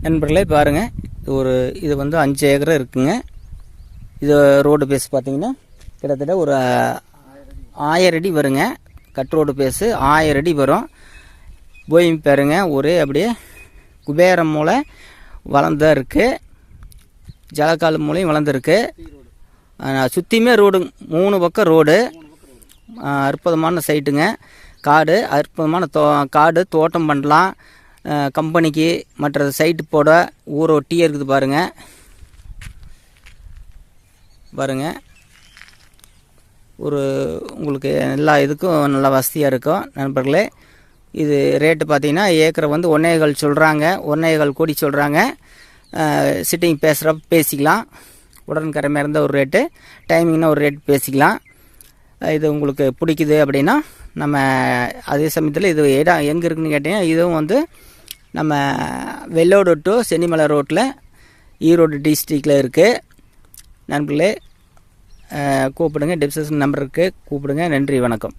நண்பர்களே பாருங்கள், இது வந்து 5 ஏக்கர் இருக்குங்க. இது ரோடு பேஸ் பார்த்தீங்கன்னா கிட்டத்தட்ட ஒரு 1000 அடி வருங்க. கட் ரோடு பேஸு 1000 அடி வரும். போய் பாருங்க, ஒரே அப்படியே குபேரம் மூளை வளர்ந்தா இருக்குது, ஜலக்கால் மூலையும் வளர்ந்துருக்கு. சுற்றியுமே ரோடு, 3 பக்கம் ரோடு. அற்புதமான சைட்டுங்க. காடு, அற்புதமான காடு, தோட்டம் பண்ணலாம். கம்பெனிக்கு மற்ற சைட்டு போட ஊரை ஒட்டியே இருக்குது பாருங்கள். உங்களுக்கு எல்லா இதுக்கும் நல்லா வசதியாக இருக்கும் நண்பர்களே. இது ரேட்டு பார்த்தீங்கன்னா ஏக்கரை வந்து 1.25 சொல்கிறாங்க, 1.25 கோடி சொல்கிறாங்க. சிட்டிங் பேசுகிறப்ப பேசிக்கலாம். உடன்கரைமையாக இருந்தால் ஒரு ரேட்டு, டைமிங்னா ஒரு ரேட் பேசிக்கலாம். இது உங்களுக்கு பிடிக்குது அப்படின்னா நம்ம அதே சமயத்தில் இது இடம் எங்கே இருக்குதுன்னு கேட்டிங்கன்னா, இதுவும் வந்து நம்ம வெள்ளோடு டு சென்னிமலை ரோட்டில் ஈரோடு டிஸ்ட்ரிக்டில் இருக்குது. நண்பர்களே கூப்பிடுங்க, டிஸ்கிரிப்ஷன் நம்பர் இருக்குது, கூப்பிடுங்க. நன்றி, வணக்கம்.